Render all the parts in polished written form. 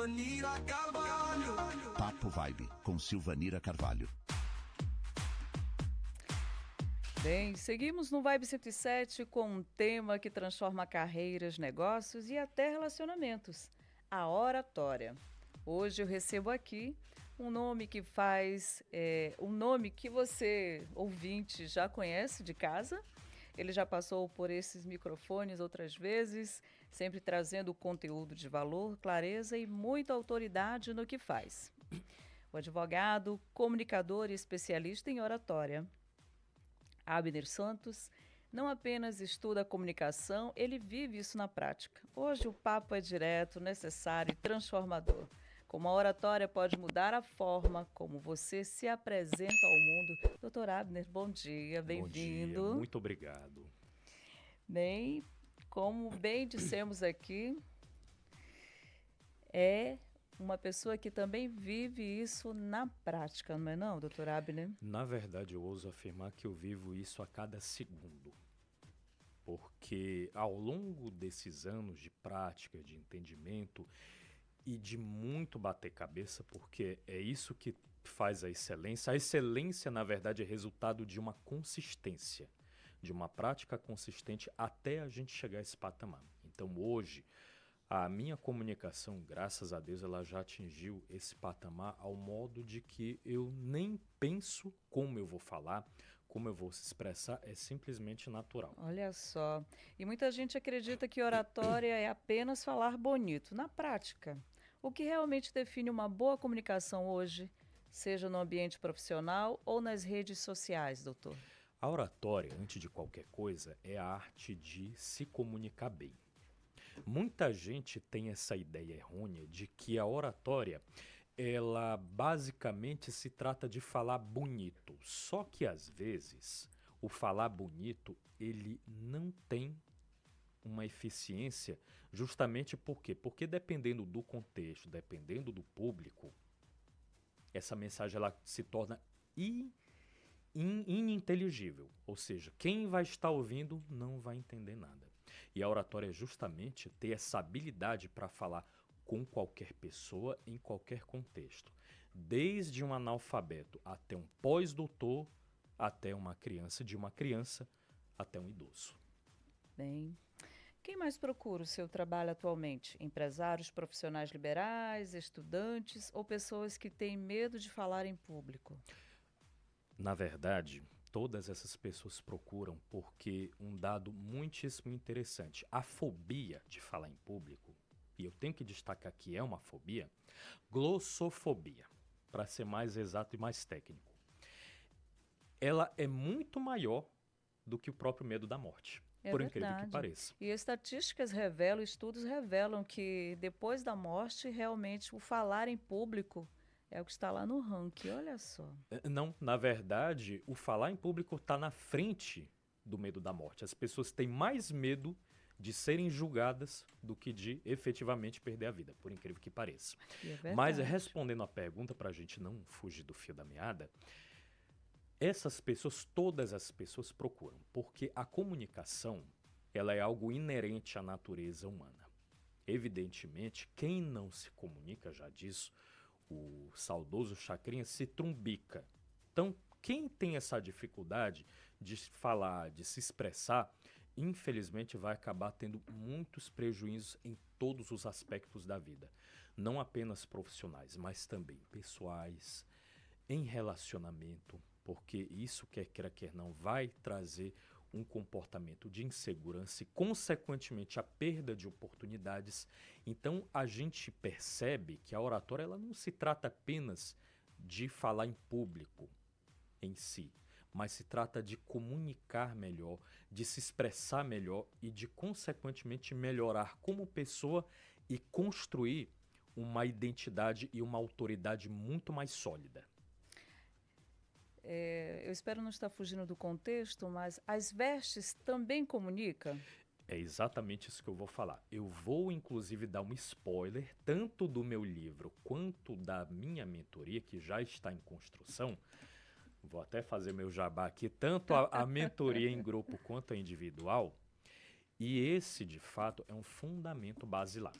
Silvanira Carvalho. Papo Vibe com Silvanira Carvalho. Bem, seguimos no Vibe 107 com um tema que transforma carreiras, negócios e até relacionamentos: a oratória. Hoje eu recebo aqui um nome que um nome que você, ouvinte, já conhece de casa. Ele já passou por esses microfones outras vezes, sempre trazendo conteúdo de valor, clareza e muita autoridade no que faz. O advogado, comunicador e especialista em oratória, Abner Santos, não apenas estuda a comunicação, ele vive isso na prática. Hoje o papo é direto, necessário e transformador. Como a oratória pode mudar a forma como você se apresenta ao mundo. Doutor Abner, bom dia, bem-vindo. Bom dia, muito obrigado. Bem, como bem dissemos aqui, é uma pessoa que também vive isso na prática, não é não, doutor Abner? Na verdade, eu ouso afirmar que eu vivo isso a cada segundo. Porque ao longo desses anos de prática, de entendimento e de muito bater cabeça, porque é isso que faz a excelência. A excelência, na verdade, é resultado de uma consistência, de uma prática consistente até a gente chegar a esse patamar. Então, hoje, a minha comunicação, graças a Deus, ela já atingiu esse patamar ao modo de que eu nem penso como eu vou falar, como eu vou se expressar, é simplesmente natural. Olha só, e muita gente acredita que oratória é apenas falar bonito. Na prática, o que realmente define uma boa comunicação hoje, seja no ambiente profissional ou nas redes sociais, doutor? A oratória, antes de qualquer coisa, é a arte de se comunicar bem. Muita gente tem essa ideia errônea de que a oratória, ela basicamente se trata de falar bonito. Só que às vezes o falar bonito, ele não tem uma eficiência justamente por quê? Porque dependendo do contexto, dependendo do público, essa mensagem ela se torna ininteligível. Ou seja, quem vai estar ouvindo não vai entender nada. E a oratória é justamente ter essa habilidade para falar com qualquer pessoa em qualquer contexto. Desde um analfabeto até um pós-doutor, até uma criança, de uma criança até um idoso. Bem, quem mais procura o seu trabalho atualmente? Empresários, profissionais liberais, estudantes ou pessoas que têm medo de falar em público? Na verdade, todas essas pessoas procuram porque um dado muitíssimo interessante, a fobia de falar em público, e eu tenho que destacar que é uma fobia, glossofobia, para ser mais exato e mais técnico. Ela é muito maior do que o próprio medo da morte, por incrível que pareça. E estatísticas revelam, estudos revelam que depois da morte, realmente o falar em público é o que está lá no ranking, olha só. Não, na verdade, o falar em público está na frente do medo da morte. As pessoas têm mais medo de serem julgadas do que de efetivamente perder a vida, por incrível que pareça. Mas respondendo a pergunta, para a gente não fugir do fio da meada, essas pessoas, todas as pessoas procuram, porque a comunicação ela é algo inerente à natureza humana. Evidentemente, quem não se comunica, já diz o saudoso Chacrinha, se trumbica. Então, quem tem essa dificuldade de falar, de se expressar, infelizmente vai acabar tendo muitos prejuízos em todos os aspectos da vida. Não apenas profissionais, mas também pessoais, em relacionamento, porque isso, quer queira, quer não, vai trazer um comportamento de insegurança e, consequentemente, a perda de oportunidades. Então, a gente percebe que a oratória ela não se trata apenas de falar em público em si, mas se trata de comunicar melhor, de se expressar melhor e de, consequentemente, melhorar como pessoa e construir uma identidade e uma autoridade muito mais sólida. Eu espero não estar fugindo do contexto, mas as vestes também comunicam? É exatamente isso que eu vou falar. Eu vou, inclusive, dar um spoiler, tanto do meu livro quanto da minha mentoria, que já está em construção. Vou até fazer meu jabá aqui, tanto a mentoria em grupo quanto a individual. E esse, de fato, é um fundamento basilar.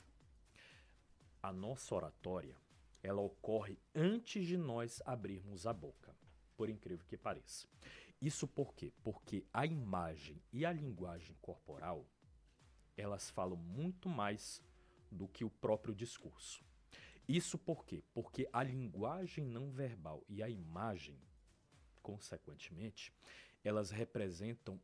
a nossa oratória, ela ocorre antes de nós abrirmos a boca, por incrível que pareça. Isso por quê? Porque a imagem e a linguagem corporal, elas falam muito mais do que o próprio discurso. Isso por quê? Porque a linguagem não verbal e a imagem, consequentemente, elas representam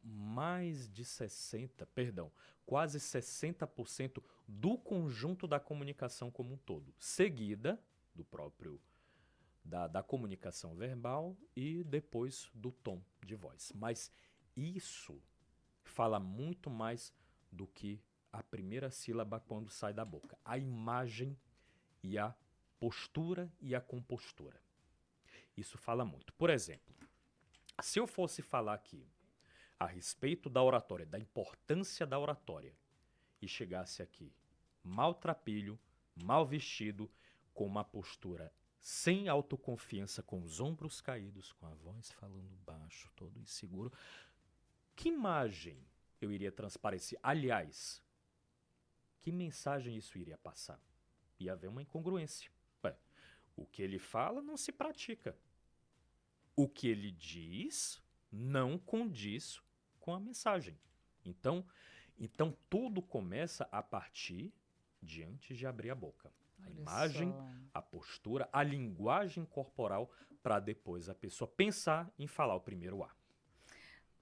quase 60% do conjunto da comunicação como um todo, seguida do próprio da comunicação verbal e depois do tom de voz. Mas isso fala muito mais do que a primeira sílaba quando sai da boca. A imagem e a postura e a compostura. Isso fala muito. Por exemplo, se eu fosse falar aqui a respeito da oratória, da importância da oratória, e chegasse aqui maltrapilho, mal vestido, com uma postura sem autoconfiança, com os ombros caídos, com a voz falando baixo, todo inseguro, que imagem eu iria transparecer? Aliás, que mensagem isso iria passar? Ia haver uma incongruência. Ué, o que ele fala não se pratica. O que ele diz não condiz com a mensagem. Então tudo começa a partir de antes de abrir a boca. A Olha imagem, só. a postura, a linguagem corporal, para depois a pessoa pensar em falar o primeiro A.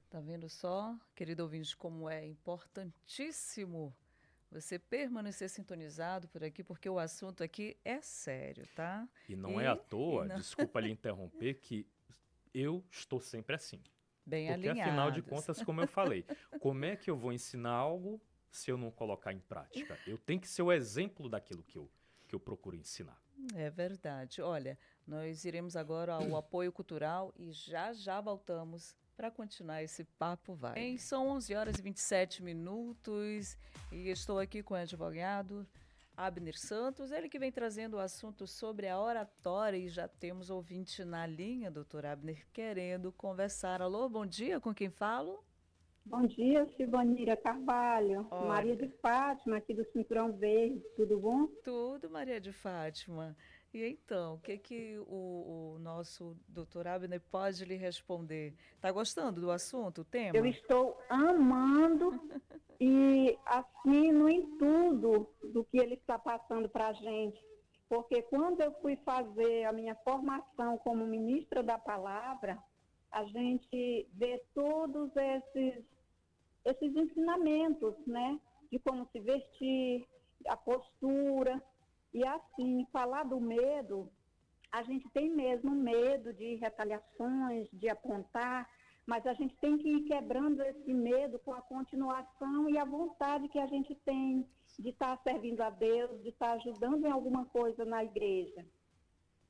Tá vendo só, querido ouvinte, como é importantíssimo você permanecer sintonizado por aqui, porque o assunto aqui é sério, tá? E não é à E toa, não- desculpa lhe interromper, que eu estou sempre assim. Bem Porque, afinal de alinhados. contas, como eu falei, como é que eu vou ensinar algo se eu não colocar em prática? Eu tenho que ser o exemplo daquilo que eu procuro ensinar. É verdade. Olha, nós iremos agora ao apoio cultural e já já voltamos para continuar esse papo vai. São 11 horas e 27 minutos e estou aqui com o advogado Abner Santos, ele que vem trazendo o assunto sobre a oratória e já temos ouvinte na linha, doutor Abner, querendo conversar. Alô, bom dia, com quem falo? Bom dia, Silvanira Carvalho, Olha. Maria de Fátima, aqui do Cinturão Verde, tudo bom? Tudo, Maria de Fátima. E então, o que o nosso doutor Abner pode lhe responder? Está gostando do assunto, o tema? Eu estou amando e assino em tudo do que ele está passando para a gente, porque quando eu fui fazer a minha formação como ministra da palavra, a gente vê todos esses ensinamentos, né, de como se vestir, a postura. E assim, falar do medo, a gente tem mesmo medo de retaliações, de apontar, mas a gente tem que ir quebrando esse medo com a continuação e a vontade que a gente tem de estar servindo a Deus, de estar ajudando em alguma coisa na igreja,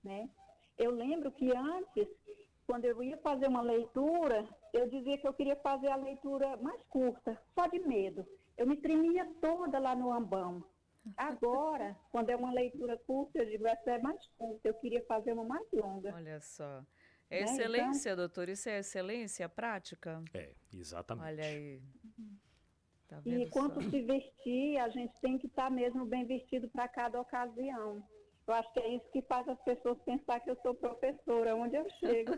né? Eu lembro que antes, quando eu ia fazer uma leitura, eu dizia que eu queria fazer a leitura mais curta, só de medo. Eu me tremia toda lá no ambão. Agora, quando é uma leitura curta, eu digo, essa é mais curta, eu queria fazer uma mais longa. Olha só. É Né, excelência, doutor? Isso é excelência prática? É, exatamente. Olha aí. Tá E vendo quanto só? se vestir, a gente tem que estar mesmo bem vestido para cada ocasião. Eu acho que é isso que faz as pessoas pensar que eu sou professora, onde eu chego.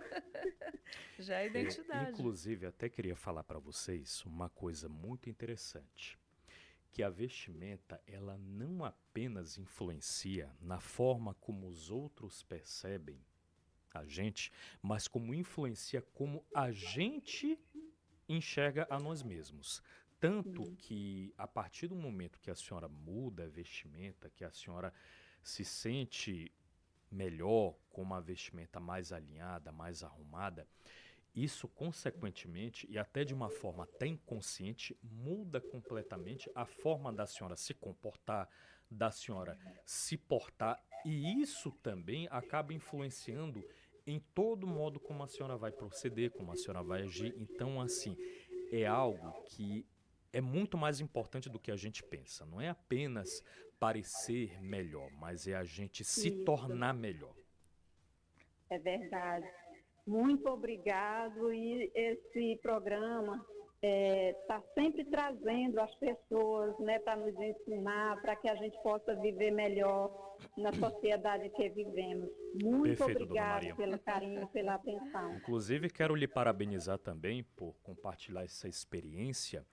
Já é identidade. Inclusive, até queria falar para vocês uma coisa muito interessante, que a vestimenta, ela não apenas influencia na forma como os outros percebem a gente, mas como influencia como a gente enxerga a nós mesmos. Tanto que, a partir do momento que a senhora muda a vestimenta, que a senhora se sente melhor, com uma vestimenta mais alinhada, mais arrumada, isso, consequentemente, e até de uma forma até inconsciente, muda completamente a forma da senhora se comportar, da senhora se portar, e isso também acaba influenciando em todo modo como a senhora vai proceder, como a senhora vai agir. Então, assim, é algo que é muito mais importante do que a gente pensa. Não é apenas parecer melhor, mas é a gente se Isso. tornar melhor. É verdade. Muito obrigado. E esse programa está sempre trazendo as pessoas, né, para nos ensinar, para que a gente possa viver melhor na sociedade que vivemos. Muito Perfeito, dona obrigada Maria. pelo carinho, pela atenção. Inclusive, quero lhe parabenizar também por compartilhar essa experiência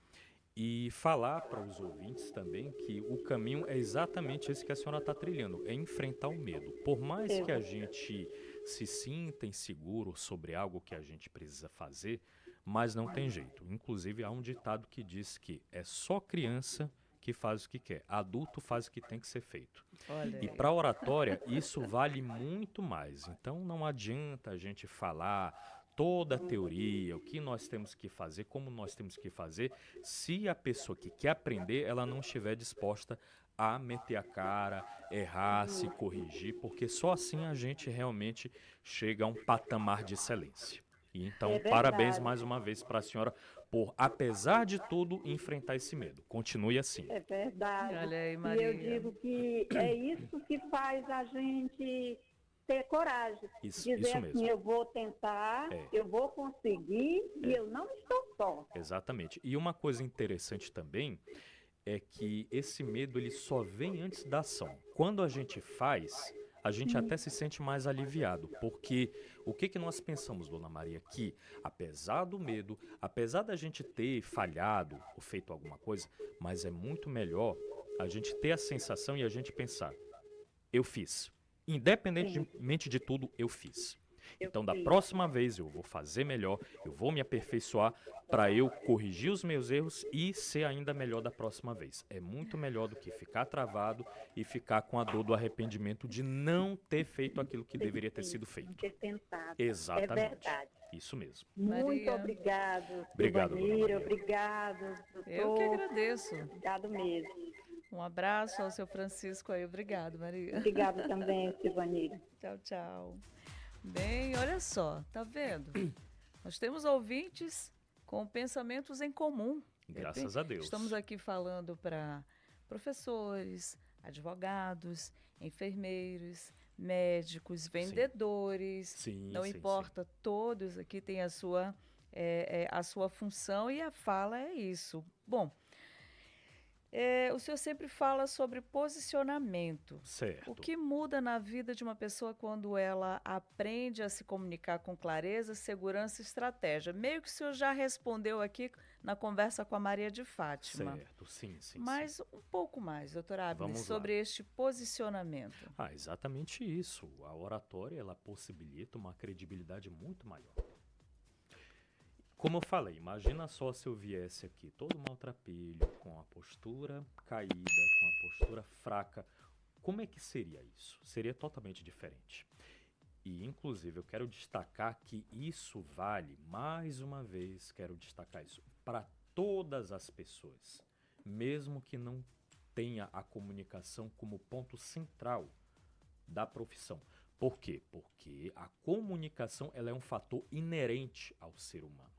e falar para os ouvintes também que o caminho é exatamente esse que a senhora está trilhando, é enfrentar o medo. Por mais que a gente se sinta inseguro sobre algo que a gente precisa fazer, mas não tem jeito. Inclusive, há um ditado que diz que é só criança que faz o que quer, adulto faz o que tem que ser feito. Olha E aí. para a oratória, isso vale muito mais. Então, não adianta a gente falar toda a teoria, o que nós temos que fazer, como nós temos que fazer, se a pessoa que quer aprender, ela não estiver disposta a meter a cara, errar, se corrigir, porque só assim a gente realmente chega a um patamar de excelência. E então, É parabéns verdade. mais uma vez para a senhora por, apesar de tudo, enfrentar esse medo. Continue assim. É verdade. Olha aí, E Maria. eu digo que é isso que faz a gente ter coragem. Isso Dizer assim, mesmo. eu vou tentar, É. eu vou conseguir e eu não estou só. Exatamente. E uma coisa interessante também é que esse medo ele só vem antes da ação. Quando a gente faz, a gente até se sente mais aliviado, porque o que que nós pensamos, Dona Maria, que apesar do medo, apesar da gente ter falhado ou feito alguma coisa, mas é muito melhor a gente ter a sensação e a gente pensar, eu fiz. Independentemente de tudo, eu fiz. Então, da próxima vez eu vou fazer melhor, eu vou me aperfeiçoar para eu corrigir os meus erros e ser ainda melhor da próxima vez. É muito melhor do que ficar travado e ficar com a dor do arrependimento de não ter feito aquilo que deveria ter sido Não feito. ter tentado. Exatamente. É verdade. Isso mesmo. Muito Maria. obrigado, Obrigado, dona Silvanira, Maria. obrigado, doutor. Eu que agradeço. Obrigado mesmo. Um abraço ao seu Francisco aí. Obrigado, Maria. Obrigado também, Silvanira. Tchau, tchau. Bem, olha só, tá vendo? Nós temos ouvintes com pensamentos em comum. Graças a Deus. Estamos aqui falando para professores, advogados, enfermeiros, médicos, vendedores. Sim, Não sim, importa, todos aqui têm a sua função e a fala é isso. Bom, o senhor sempre fala sobre posicionamento. Certo. O que muda na vida de uma pessoa quando ela aprende a se comunicar com clareza, segurança e estratégia? Meio que o senhor já respondeu aqui na conversa com a Maria de Fátima. Certo, sim. Mas um pouco mais, doutora Abner, Vamos lá. sobre este posicionamento. Exatamente isso. A oratória, ela possibilita uma credibilidade muito maior. Como eu falei, imagina só se eu viesse aqui todo maltrapilho, com a postura caída, com a postura fraca. Como é que seria isso? Seria totalmente diferente. E, inclusive, eu quero destacar que isso vale, mais uma vez, quero destacar isso, para todas as pessoas, mesmo que não tenha a comunicação como ponto central da profissão. Por quê? Porque a comunicação ela é um fator inerente ao ser humano.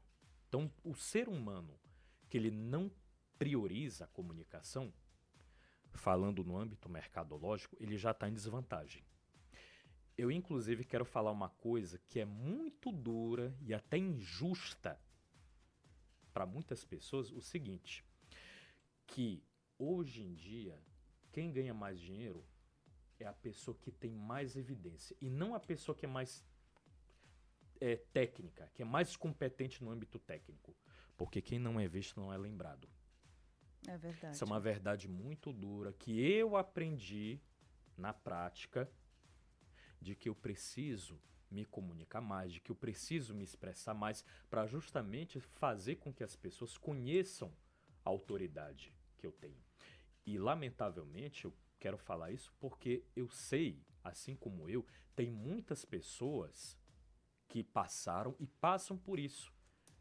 Então, o ser humano que ele não prioriza a comunicação, falando no âmbito mercadológico, ele já está em desvantagem. Eu, inclusive, quero falar uma coisa que é muito dura e até injusta para muitas pessoas, o seguinte, que hoje em dia, quem ganha mais dinheiro é a pessoa que tem mais evidência e não a pessoa que é mais técnica, que é mais competente no âmbito técnico. Porque quem não é visto não é lembrado. É verdade. Isso é uma verdade muito dura que eu aprendi na prática de que eu preciso me comunicar mais, de que eu preciso me expressar mais para justamente fazer com que as pessoas conheçam a autoridade que eu tenho. E, lamentavelmente, eu quero falar isso porque eu sei, assim como eu, tem muitas pessoas que passaram e passam por isso,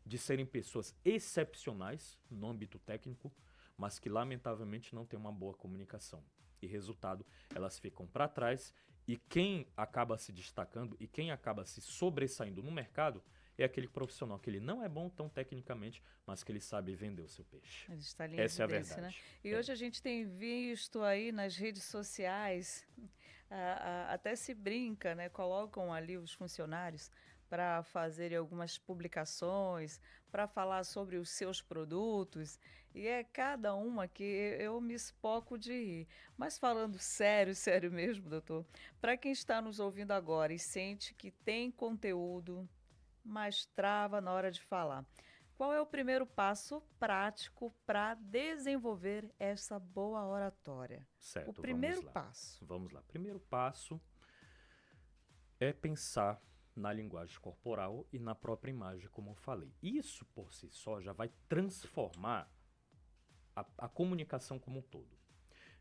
de serem pessoas excepcionais no âmbito técnico, mas que lamentavelmente não têm uma boa comunicação. E resultado, elas ficam para trás e quem acaba se destacando e quem acaba se sobressaindo no mercado é aquele profissional que ele não é bom tão tecnicamente, mas que ele sabe vender o seu peixe. Ele está ali em Essa é a evidência, verdade. né? E hoje a gente tem visto aí nas redes sociais, até se brinca, né? Colocam ali os funcionários para fazerem algumas publicações, para falar sobre os seus produtos, e é cada uma que eu me espoco de rir. Mas falando sério, sério mesmo, doutor, para quem está nos ouvindo agora e sente que tem conteúdo, mas trava na hora de falar, qual é o primeiro passo prático para desenvolver essa boa oratória? Certo, O primeiro vamos lá. passo. Vamos lá. Primeiro passo é pensar na linguagem corporal e na própria imagem, como eu falei. Isso por si só já vai transformar a comunicação como um todo.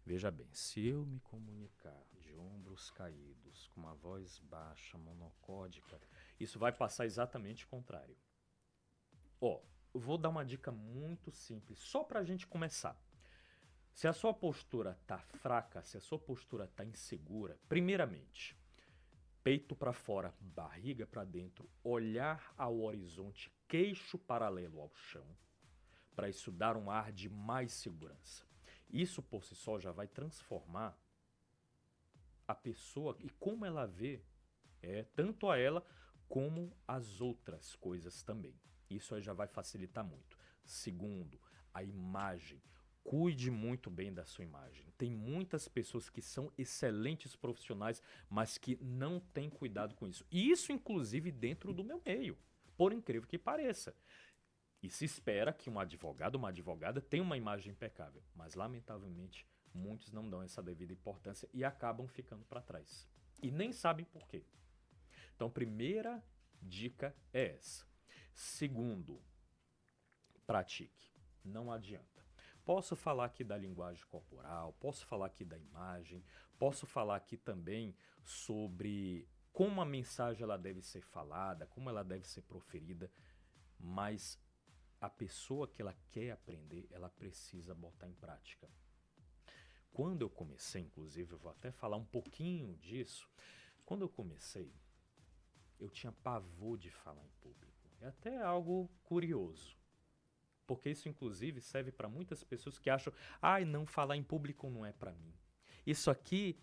Veja bem, se eu me comunicar de ombros caídos, com uma voz baixa, monocódica, isso vai passar exatamente o contrário. Ó, eu vou dar uma dica muito simples, só para a gente começar. Se a sua postura tá fraca, se a sua postura tá insegura, primeiramente, peito para fora, barriga para dentro, olhar ao horizonte, queixo paralelo ao chão, para isso dar um ar de mais segurança. Isso por si só já vai transformar a pessoa e como ela vê, tanto a ela como as outras coisas também. Isso aí já vai facilitar muito. Segundo, a imagem. Cuide muito bem da sua imagem. Tem muitas pessoas que são excelentes profissionais, mas que não têm cuidado com isso. E isso, inclusive, dentro do meu meio, por incrível que pareça. E se espera que um advogado, uma advogada tenha uma imagem impecável. Mas, lamentavelmente, muitos não dão essa devida importância e acabam ficando para trás. E nem sabem por quê. Então, primeira dica é essa. Segundo, pratique. Não adianta. Posso falar aqui da linguagem corporal, posso falar aqui da imagem, posso falar aqui também sobre como a mensagem ela deve ser falada, como ela deve ser proferida, mas a pessoa que ela quer aprender, ela precisa botar em prática. Quando eu comecei, inclusive, eu vou até falar um pouquinho disso, quando eu comecei, eu tinha pavor de falar em público. É até algo curioso. Porque isso, inclusive, serve para muitas pessoas que acham não falar em público não é para mim. Isso aqui,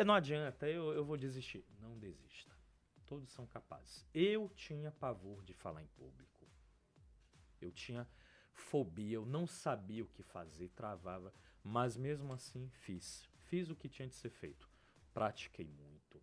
não adianta, eu vou desistir. Não desista. Todos são capazes. Eu tinha pavor de falar em público. Eu tinha fobia, eu não sabia o que fazer, travava. Mas mesmo assim, fiz. Fiz o que tinha de ser feito. Pratiquei muito.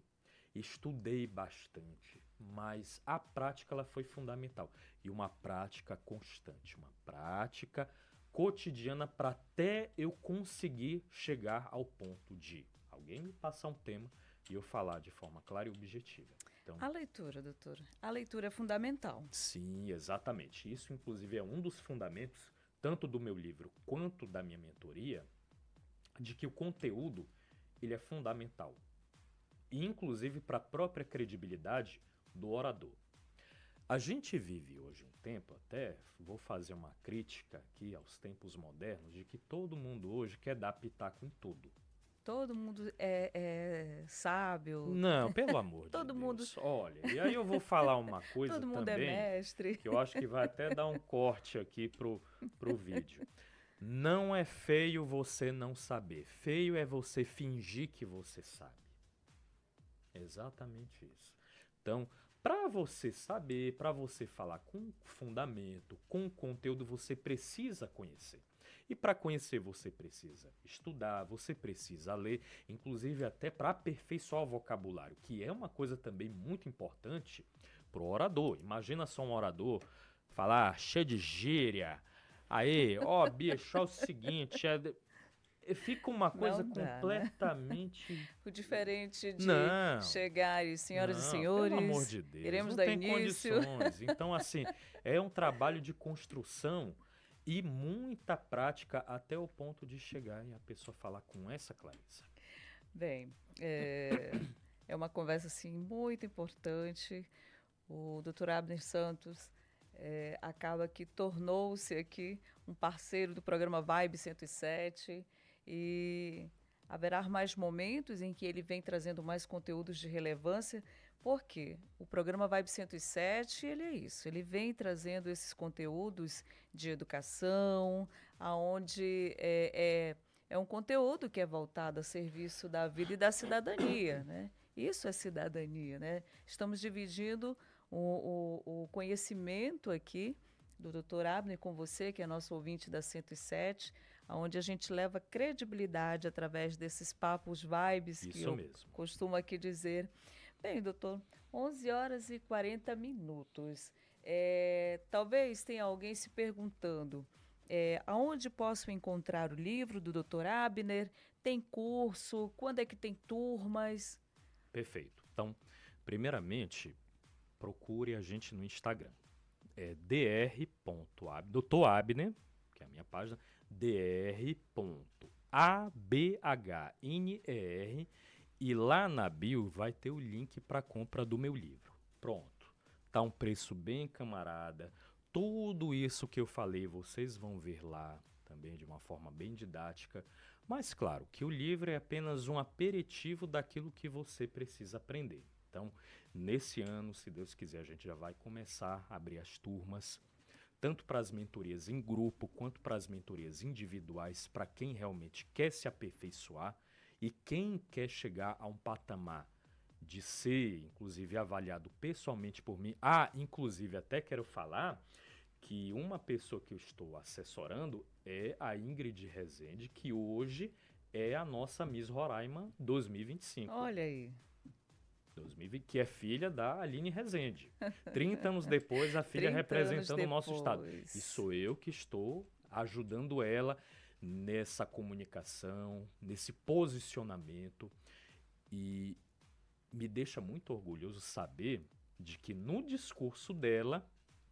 Estudei bastante, mas a prática ela foi fundamental. E uma prática constante, uma prática cotidiana para até eu conseguir chegar ao ponto de alguém me passar um tema e eu falar de forma clara e objetiva. Então, A leitura, doutor. A leitura é fundamental. sim, exatamente. Isso, inclusive, é um dos fundamentos, tanto do meu livro quanto da minha mentoria, de que o conteúdo ele é fundamental. E inclusive para a própria credibilidade do orador. A gente vive hoje um tempo, até vou fazer uma crítica aqui aos tempos modernos, de que todo mundo hoje quer dar pitaco em tudo. Todo mundo é sábio, Não, pelo amor de Todo Deus. mundo- Olha, e aí eu vou falar uma coisa todo mundo também, é mestre. que eu acho que vai até dar um corte aqui pro vídeo. Não é feio você não saber. Feio é você fingir que você sabe. Exatamente isso. Então, para você saber, para você falar com fundamento, com conteúdo, você precisa conhecer. E para conhecer, você precisa estudar, você precisa ler, inclusive até para aperfeiçoar o vocabulário, que é uma coisa também muito importante para o orador. Imagina só um orador falar cheio de gíria. Aí, bicho, é o seguinte, fica uma coisa Não dá, né? completamente... O diferente de Não. chegar e senhoras e Não, senhores, pelo amor de Deus, iremos não dar tem início. condições. Então, assim, é um trabalho de construção e muita prática até o ponto de chegar e a pessoa falar com essa clareza. Bem, é uma conversa assim muito importante. O Dr. Abner Santos acaba que tornou-se aqui um parceiro do programa Vibe 107 e haverá mais momentos em que ele vem trazendo mais conteúdos de relevância, porque o programa Vibe 107, ele é isso, ele vem trazendo esses conteúdos de educação, aonde é um conteúdo que é voltado a serviço da vida e da cidadania, né? Isso é cidadania, né? Estamos dividindo o conhecimento aqui do Dr. Abner com você, que é nosso ouvinte da 107, onde a gente leva credibilidade através desses papos vibes que Isso eu mesmo. costumo aqui dizer. Bem, doutor, 11 horas e 40 minutos. Talvez tenha alguém se perguntando, aonde posso encontrar o livro do Dr. Abner? Tem curso? Quando é que tem turmas? Perfeito. Então, primeiramente, procure a gente no Instagram. É dr.abner, Dr. Abner, que é a minha página, dr.abhnер, e lá na bio vai ter o link para compra do meu livro. Pronto. Tá um preço bem camarada. Tudo isso que eu falei, vocês vão ver lá também de uma forma bem didática. Mas claro que o livro é apenas um aperitivo daquilo que você precisa aprender. Então, nesse ano, se Deus quiser, a gente já vai começar a abrir as turmas, tanto para as mentorias em grupo, quanto para as mentorias individuais, para quem realmente quer se aperfeiçoar e quem quer chegar a um patamar de ser, inclusive, avaliado pessoalmente por mim. Inclusive, até quero falar que uma pessoa que eu estou assessorando é a Ingrid Rezende, que hoje é a nossa Miss Roraima 2025. Olha aí. 2020, que é filha da Aline Rezende. 30 anos depois, a filha 30 representando o anos nosso estado. depois. E sou eu que estou ajudando ela nessa comunicação, nesse posicionamento. E me deixa muito orgulhoso saber de que no discurso dela,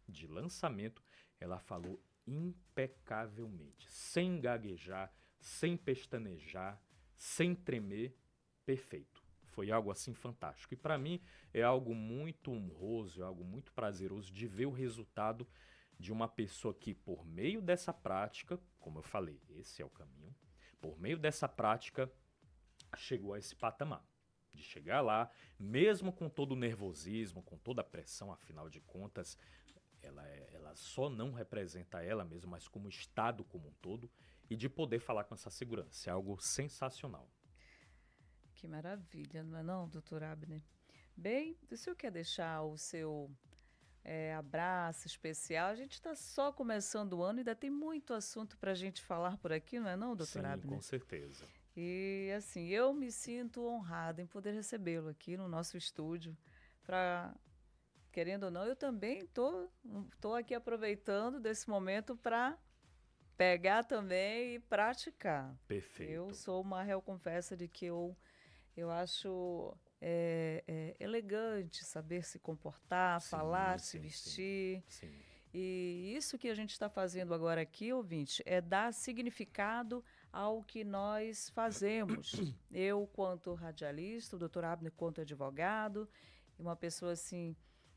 de lançamento, ela falou impecavelmente, sem gaguejar, sem pestanejar, sem tremer, perfeito. Foi algo assim fantástico. E para mim é algo muito honroso, é algo muito prazeroso de ver o resultado de uma pessoa que, por meio dessa prática, como eu falei, esse é o caminho, por meio dessa prática, chegou a esse patamar. De chegar lá, mesmo com todo o nervosismo, com toda a pressão, afinal de contas, ela só não representa ela mesma, mas como Estado como um todo, e de poder falar com essa segurança. É algo sensacional. Que maravilha, não é não, doutor Abner? Bem, o senhor quer deixar o seu abraço especial? A gente está só começando o ano e ainda tem muito assunto para a gente falar por aqui, não é não, doutor Sim, Abner? com certeza. E assim, eu me sinto honrada em poder recebê-lo aqui no nosso estúdio. Querendo ou não, eu também tô aqui aproveitando desse momento para pegar também e praticar. Perfeito. Eu sou uma réu confessa de que eu acho elegante saber se comportar, Sim, falar, se sim, vestir. Sim. E isso que a gente está fazendo agora aqui, ouvinte, é dar significado ao que nós fazemos. Eu, quanto radialista, o doutor Abner, quanto advogado, e uma pessoa assim,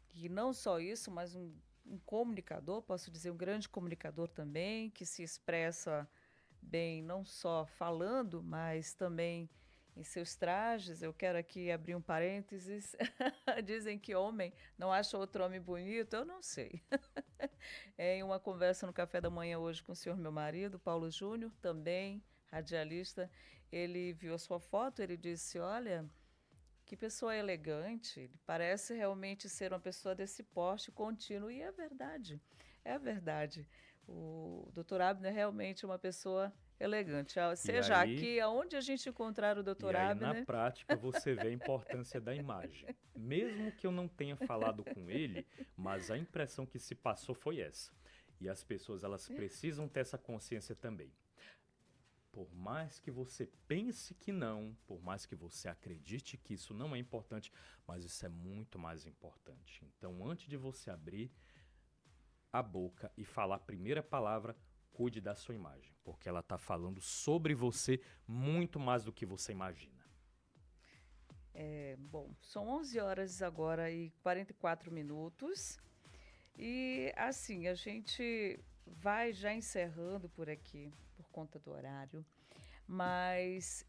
que não só isso, mas um comunicador, posso dizer, um grande comunicador também, que se expressa bem, não só falando, mas também em seus trajes. Eu quero aqui abrir um parênteses. Dizem que homem não acha outro homem bonito, eu não sei. Em uma conversa no café da manhã hoje com o senhor meu marido, Paulo Júnior, também radialista, ele viu a sua foto, ele disse, olha, que pessoa elegante, ele parece realmente ser uma pessoa desse porte contínuo, e é verdade, é verdade. O doutor Abner é realmente uma pessoa elegante. Seja aí- aqui, aonde a gente encontrar o doutor E aí, Abner... na prática, você vê a importância da imagem. Mesmo que eu não tenha falado com ele, mas a impressão que se passou foi essa. E as pessoas, elas precisam ter essa consciência também. Por mais que você pense que não, por mais que você acredite que isso não é importante, mas isso é muito mais importante. Então, antes de você abrir a boca e falar a primeira palavra, cuide da sua imagem, porque ela está falando sobre você muito mais do que você imagina. Bom, são 11 horas agora e 44 minutos. E assim, a gente vai já encerrando por aqui, por conta do horário. Mas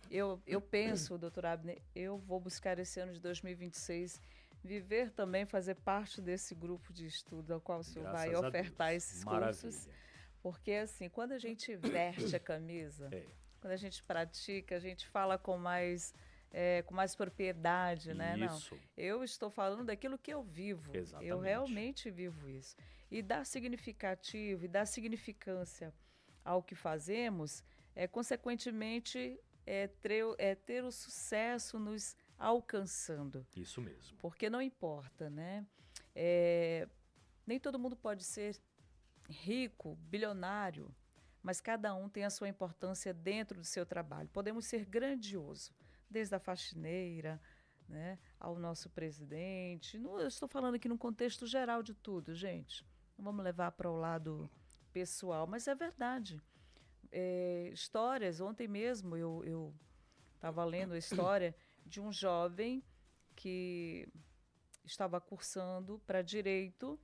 eu penso, doutor Abner, eu vou buscar esse ano de 2026 viver também, fazer parte desse grupo de estudo ao qual o senhor vai Graças a ofertar Deus. esses Maravilha. cursos. Porque assim, quando a gente veste a camisa, quando a gente pratica, a gente fala com mais com mais propriedade, né? Não, Isso. eu estou falando daquilo que eu vivo. Eu Exatamente. realmente vivo isso. E dar significativo e dar significância ao que fazemos, consequentemente, ter o sucesso nos alcançando. Isso mesmo. Porque não importa, né? Nem todo mundo pode ser rico, bilionário, mas cada um tem a sua importância dentro do seu trabalho. Podemos ser grandioso, desde a faxineira, né, ao nosso presidente. Eu estou falando aqui num contexto geral de tudo, gente. Não vamos levar para o lado pessoal, mas é verdade. Histórias, ontem mesmo eu estava lendo a história de um jovem que estava cursando para direito,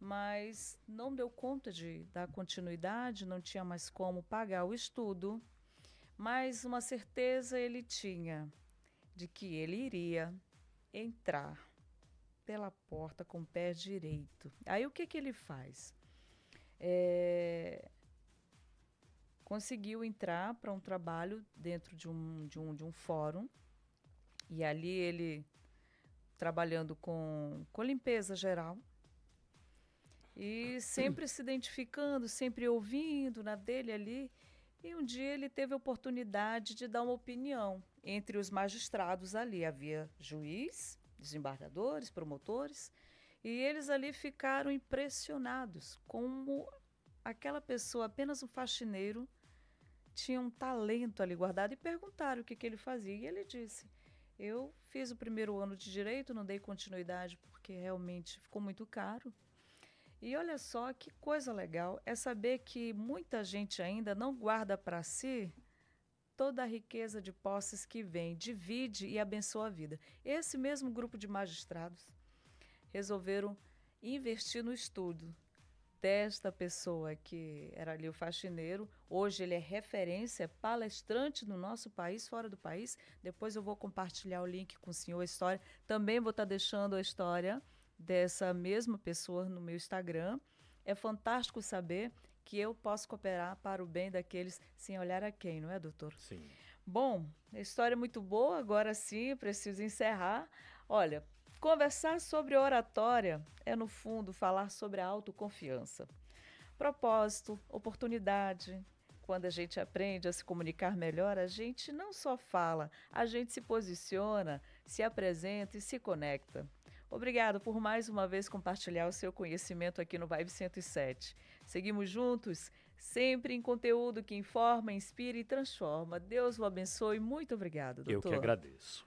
mas não deu conta de dar continuidade, não tinha mais como pagar o estudo, mas uma certeza ele tinha de que ele iria entrar pela porta com o pé direito. Aí o que ele faz? Conseguiu entrar para um trabalho dentro de um fórum, e ali ele trabalhando com limpeza geral, e sempre se identificando, sempre ouvindo na dele ali. E um dia ele teve a oportunidade de dar uma opinião entre os magistrados ali. Havia juiz, desembargadores, promotores, e eles ali ficaram impressionados como aquela pessoa, apenas um faxineiro, tinha um talento ali guardado, e perguntaram o que ele fazia. E ele disse: eu fiz o primeiro ano de direito, não dei continuidade porque realmente ficou muito caro. E olha só que coisa legal, é saber que muita gente ainda não guarda para si toda a riqueza de posses que vem, divide e abençoa a vida. Esse mesmo grupo de magistrados resolveram investir no estudo desta pessoa que era ali o faxineiro. Hoje ele é referência, palestrante no nosso país, fora do país. Depois eu vou compartilhar o link com o senhor, a história. Também vou estar deixando a história dessa mesma pessoa no meu Instagram. É fantástico saber que eu posso cooperar para o bem daqueles sem olhar a quem, não é, doutor? Sim. Bom, a história é muito boa, agora sim, preciso encerrar. Olha, conversar sobre oratória é, no fundo, falar sobre a autoconfiança. Propósito, oportunidade. Quando a gente aprende a se comunicar melhor, a gente não só fala, a gente se posiciona, se apresenta e se conecta. Obrigado por mais uma vez compartilhar o seu conhecimento aqui no Vibe 107. Seguimos juntos, sempre em conteúdo que informa, inspira e transforma. Deus o abençoe. Muito obrigado, doutor. Eu que agradeço.